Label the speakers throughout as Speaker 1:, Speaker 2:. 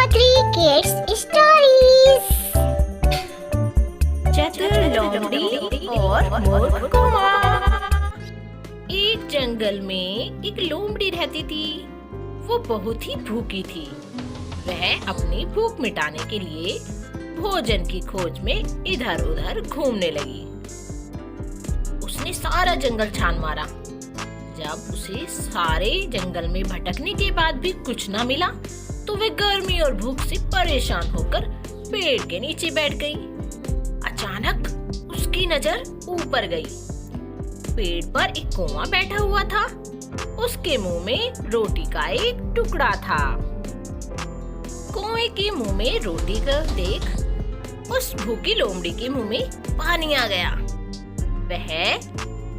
Speaker 1: Three kids stories.
Speaker 2: चतुर लोमड़ी और मूर्ख कौवा। एक जंगल में एक लोमड़ी रहती थी। वो बहुत ही भूखी थी। वह अपनी भूख मिटाने के लिए भोजन की खोज में इधर उधर घूमने लगी। उसने सारा जंगल छान मारा। जब उसे सारे जंगल में भटकने के बाद भी कुछ न मिला तो वह गर्मी और भूख से परेशान होकर पेड़ के नीचे बैठ गई। अचानक उसकी नजर ऊपर गई। पेड़ पर एक कौवा बैठा हुआ था। उसके मुंह में रोटी का एक टुकड़ा था। कौवे के मुंह में रोटी को देख उस भूखी लोमड़ी के मुंह में पानी आ गया। वह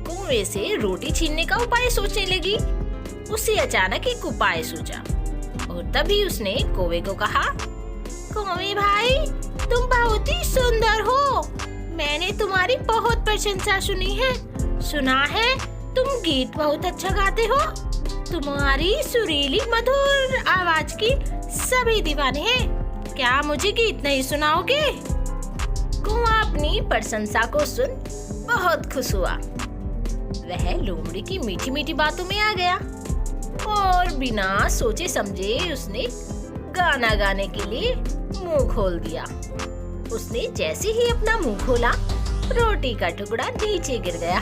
Speaker 2: कौवे से रोटी छीनने का उपाय सोचने लगी। उसे अचानक एक उपाय सूझा और तभी उसने कौवे को कहा, कौवे भाई, तुम बहुत ही सुंदर हो। मैंने तुम्हारी बहुत प्रशंसा सुनी है। सुना है तुम गीत बहुत अच्छा गाते हो। तुम्हारी सुरीली मधुर आवाज की सभी दीवाने हैं। क्या मुझे गीत नहीं सुनाओगे? कौवा अपनी प्रशंसा को सुन बहुत खुश हुआ। वह लोमड़ी की मीठी मीठी बातों में आ गया और बिना सोचे समझे उसने गाना गाने के लिए मुंह खोल दिया। उसने जैसे ही अपना मुंह खोला, रोटी का टुकड़ा नीचे गिर गया।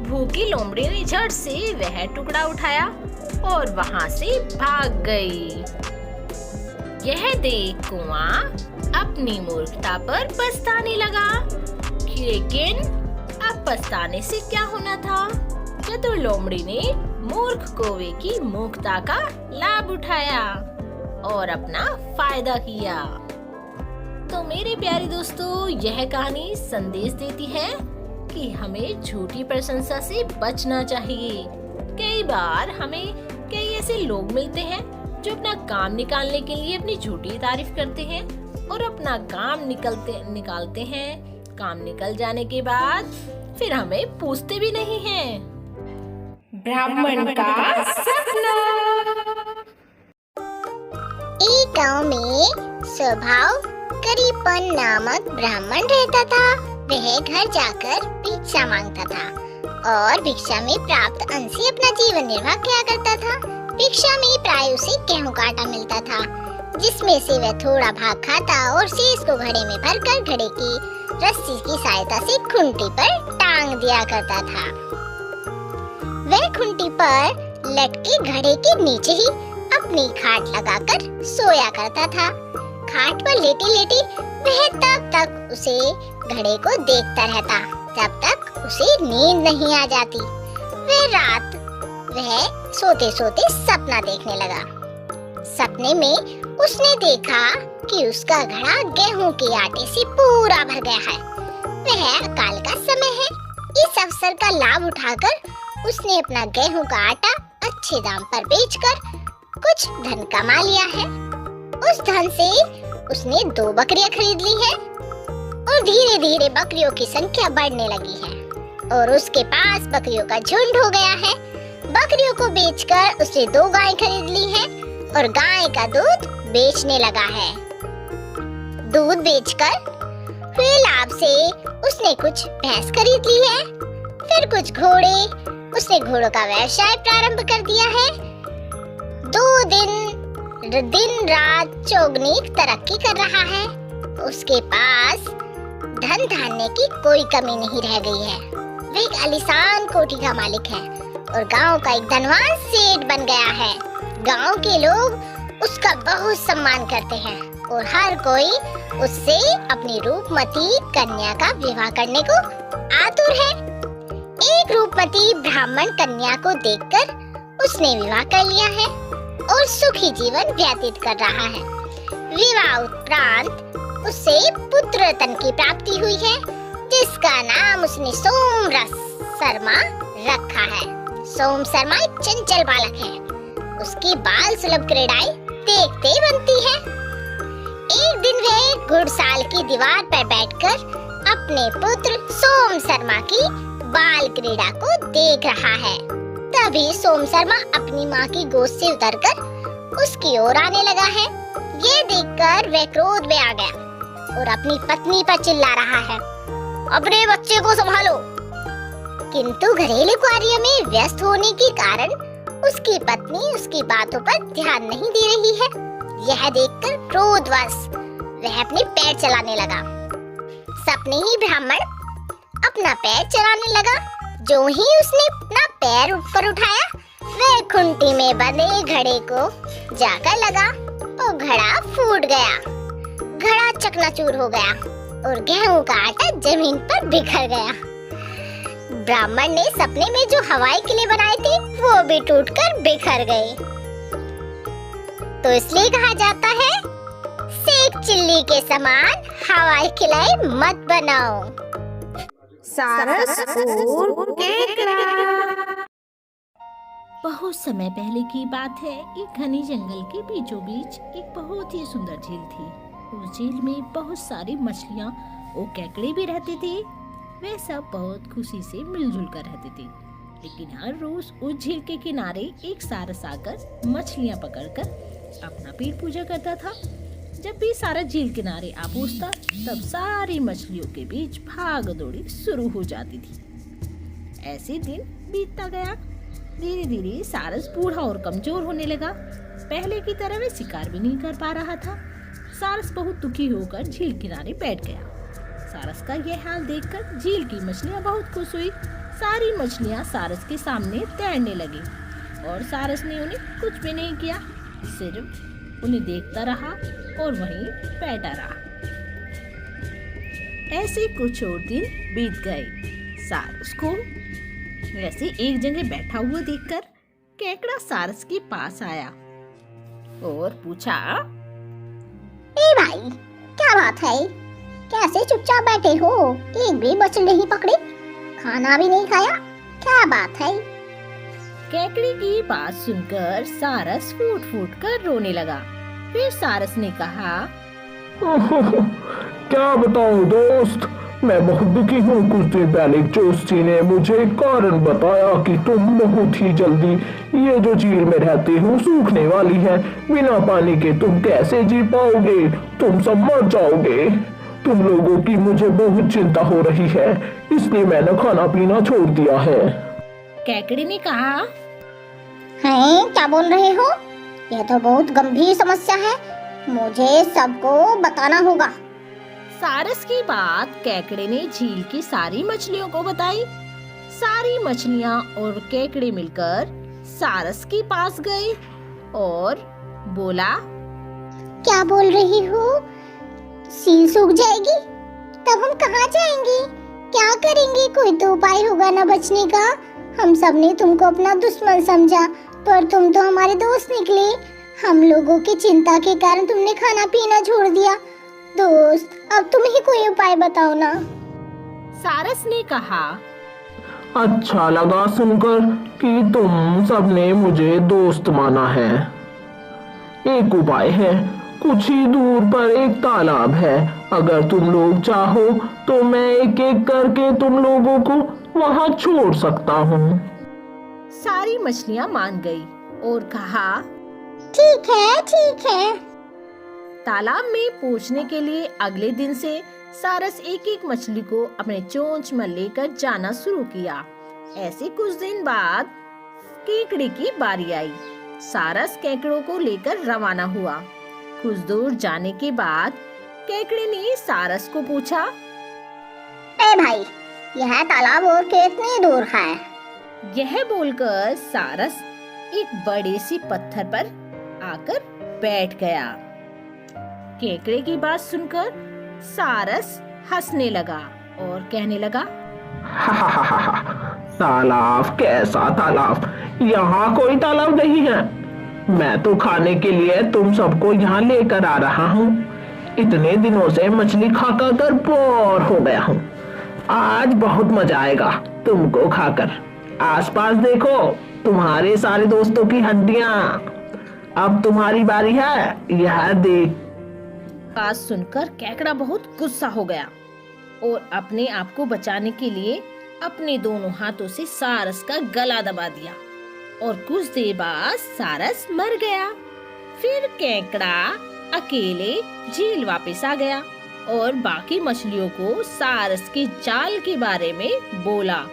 Speaker 2: भूखी लोमड़ी ने झट से वह टुकड़ा उठाया और वहां से भाग गई। यह देख कौवा अपनी मूर्खता पर पछताने लगा, लेकिन अब पछताने से क्या होना था। चतुर लोमड़ी ने मूर्ख कौवे की मूर्खता का लाभ उठाया और अपना फायदा किया। तो मेरे प्यारे दोस्तों, यह कहानी संदेश देती है कि हमें झूठी प्रशंसा से बचना चाहिए। कई बार हमें कई ऐसे लोग मिलते हैं जो अपना काम निकालने के लिए अपनी झूठी तारीफ करते हैं और अपना काम निकालते हैं। काम निकल जाने के बाद फिर हमें पूछते भी नहीं हैं। ब्राह्मण का सपना।
Speaker 1: एक गांव में स्वभाव करीपन नामक ब्राह्मण रहता था। वह घर जाकर भिक्षा मांगता था और भिक्षा में प्राप्त अन्न से अपना जीवन निर्वाह किया करता था। भिक्षा में प्राय उसे गेहूं का आटा मिलता था, जिसमें से वह थोड़ा भाग खाता और शेष को घड़े में भरकर घड़े की रस्सी की सहायता से खूंटी पर टांग दिया करता था। वह खूंटी पर लटके घड़े के नीचे ही अपनी खाट लगाकर सोया करता था। खाट पर लेटे लेटे वह तब तक उसे घड़े को देखता रहता जब तक उसे नींद नहीं आ जाती। वह सोते सोते सपना देखने लगा। सपने में उसने देखा कि उसका घड़ा गेहूं के आटे से पूरा भर गया है। वह अकाल का समय है। इस अवसर का लाभ उठाकर उसने अपना गेहूं का आटा अच्छे दाम पर बेचकर कुछ धन कमा लिया है। उस धन से उसने 2 बकरियां खरीद ली है और धीरे धीरे बकरियों की संख्या बढ़ने लगी है और उसके पास बकरियों का झुंड हो गया है। बकरियों को बेचकर उसने 2 गायें खरीद ली है और गाय का दूध बेचने लगा है। दूध बेचकर हुए लाभ से उसने कुछ भैंस खरीद ली है। फिर कुछ घोड़े। उसने घोड़ों का व्यवसाय प्रारंभ कर दिया है। 2 दिन रात चौगनी तरक्की कर रहा है। उसके पास धन धान्य की कोई कमी नहीं रह गई है। वह एक आलीशान कोठी का मालिक है और गांव का एक धनवान सेठ बन गया है। गांव के लोग उसका बहुत सम्मान करते हैं और हर कोई उससे अपनी रूपमती कन्या का विवाह करने को आतुर है। एक रूपमती ब्राह्मण कन्या को देखकर उसने विवाह कर लिया है और सुखी जीवन व्यतीत कर रहा है। विवाह उपरांत उसे पुत्र रत्न की प्राप्ति हुई है, जिसका नाम उसने सोम शर्मा रखा है। सोम शर्मा एक चंचल बालक है। उसकी बाल सुलभ क्रीड़ाएं देखते बनती है। एक दिन वह घुड़साल की दीवार पर बैठकर अपने पुत्र सोम शर्मा की बाल क्रीड़ा को देख रहा है। तभी सोम शर्मा अपनी माँ की गोद से उतरकर उसकी ओर आने लगा है। ये देखकर वह क्रोध में आ गया और अपनी पत्नी पर चिल्ला रहा है, अपने बच्चे को संभालो। किंतु घरेलू कार्य में व्यस्त होने के कारण उसकी पत्नी उसकी बातों पर ध्यान नहीं दे रही है। यह देखकर क्रोधवश वह अपने पैर चलाने लगा। सपने ही ब्राह्मण अपना पैर चलाने लगा। जो ही उसने अपना पैर ऊपर उठाया, वह खूंटी में बंधे घड़े को जाकर लगा और घड़ा फूट गया। घड़ा चकनाचूर हो गया और गेहूं का आटा जमीन पर बिखर गया। ब्राह्मण ने सपने में जो हवाई किले बनाए थे वो भी टूटकर बिखर गए। तो इसलिए कहा जाता है, सेक चिल्ली के समान हवाई किले मत बनाओ।
Speaker 3: सारस और केकड़ा।
Speaker 2: बहुत समय पहले की बात है। एक घने जंगल के बीचों बीच एक बहुत ही सुंदर झील थी। उस झील में बहुत सारी मछलियाँ और केकड़े भी रहते थे। वे सब बहुत खुशी से मिलजुल कर रहते थे। लेकिन हर रोज उस झील के किनारे एक सारस आकर मछलियाँ पकड़कर अपना पेट पूजा करता था। जब भी सारस झील किनारे आ पहुंचता, तब सारी मछलियों के बीच भाग दौड़ी शुरू हो जाती थी। ऐसे दिन बीतता गया। धीरे धीरे सारस बूढ़ा और कमजोर होने लगा। पहले की तरह वह शिकार भी नहीं कर पा रहा था। सारस बहुत दुखी होकर झील किनारे बैठ गया। सारस का यह हाल देखकर झील की मछलियाँ बहुत खुश हुई। सारी मछलियाँ सारस के सामने तैरने लगी और सारस ने उन्हें कुछ भी नहीं किया, सिर्फ उन्हें देखता रहा और वहीं बैठा रहा। ऐसे कुछ और दिन बीत गए। सारस को वैसे एक जगह बैठा हुआ देखकर केकड़ा सारस के पास आया और पूछा,
Speaker 1: ए भाई, क्या बात है? कैसे चुपचाप बैठे हो? एक भी मछली नहीं पकड़ी, खाना भी नहीं खाया, क्या बात है?
Speaker 2: केकड़े की बात सुनकर सारस फूट फूट कर रोने लगा। फिर सारस ने कहा,
Speaker 4: क्या बताऊं दोस्त, मैं बहुत दुखी हूँ। कुछ दिन पहले एक जोशी ने मुझे कारण बताया कि तुम बहुत ही जल्दी ये जो झील में रहती हो सूखने वाली है। बिना पानी के तुम कैसे जी पाओगे? तुम सब मर जाओगे। तुम लोगों की मुझे बहुत चिंता हो रही है, इसलिए मैंने खाना पीना छोड़ दिया है।
Speaker 2: केकड़े ने कहा,
Speaker 1: हैं, क्या बोल रहे हो? यह तो बहुत गंभीर समस्या है, मुझे सबको बताना होगा।
Speaker 2: सारस की बात केकड़े ने झील की सारी मछलियों को बताई। सारी मछलियाँ और केकड़े मिलकर सारस के पास गए और बोला,
Speaker 1: क्या बोल रही हो? झील सूख जाएगी, तब हम कहाँ जाएंगे? क्या करेंगे? कोई तो उपाय होगा ना बचने का। हम सब ने तुमको अपना दुश्मन समझा, पर तुम तो हमारे दोस्त निकले। हम लोगों की चिंता के कारण तुमने खाना पीना छोड़ दिया। दोस्त, अब तुम ही कोई उपाय बताओ ना।
Speaker 2: सारस ने कहा,
Speaker 4: अच्छा लगा सुनकर कि तुम सबने मुझे दोस्त माना है। एक उपाय है, कुछ ही दूर पर एक तालाब है। अगर तुम लोग चाहो तो मैं एक एक करके तुम लोगों को वहां छोड़ सकता हूँ।
Speaker 2: सारी मछलियाँ मान गई और कहा,
Speaker 1: ठीक है, ठीक है।
Speaker 2: तालाब में पहुंचने के लिए अगले दिन से सारस एक एक मछली को अपने चोंच में लेकर जाना शुरू किया। ऐसे कुछ दिन बाद केकड़े की बारी आई। सारस केकड़ों को लेकर रवाना हुआ। कुछ दूर जाने के बाद केकड़े ने सारस को पूछा,
Speaker 1: ए भाई, यह तालाब और कितनी दूर है?
Speaker 2: यह बोलकर सारस एक बड़े सी पत्थर पर आकर बैठ गया। केकड़े की बात सुनकर सारस हंसने लगा और कहने लगा,
Speaker 4: तालाब? कैसा तालाब? यहाँ कोई तालाब नहीं है। मैं तो खाने के लिए तुम सबको यहाँ लेकर आ रहा हूँ। इतने दिनों से मछली खा कर बोर हो गया हूँ। आज बहुत मजा आएगा तुमको खाकर। आसपास देखो, तुम्हारे सारे दोस्तों की हड्डियाँ। अब तुम्हारी बारी है, यह देख।
Speaker 2: बात सुनकर केकड़ा बहुत गुस्सा हो गया और अपने आप को बचाने के लिए अपने दोनों हाथों से सारस का गला दबा दिया और कुछ देर बाद सारस मर गया। फिर केकड़ा अकेले झील वापस आ गया और बाकी मछलियों को सारस के जाल के बारे में बोला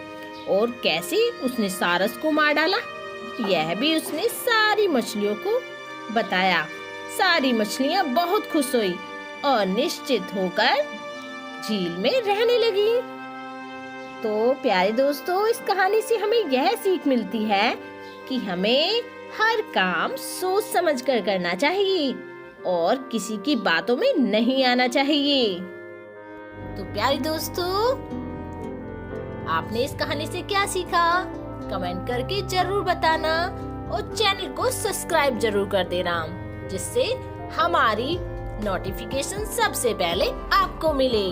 Speaker 2: और कैसे उसने सारस को मार डाला यह भी उसने सारी मछलियों को बताया। सारी मछलियां बहुत खुश हुई और निश्चित होकर झील में रहने लगी। तो प्यारे दोस्तों, इस कहानी से हमें यह सीख मिलती है कि हमें हर काम सोच समझ कर करना चाहिए और किसी की बातों में नहीं आना चाहिए। तो प्यारे दोस्तों, आपने इस कहानी से क्या सीखा? कमेंट करके जरूर बताना और चैनल को सब्सक्राइब जरूर कर देना, जिससे हमारी नोटिफिकेशन सबसे पहले आपको मिले।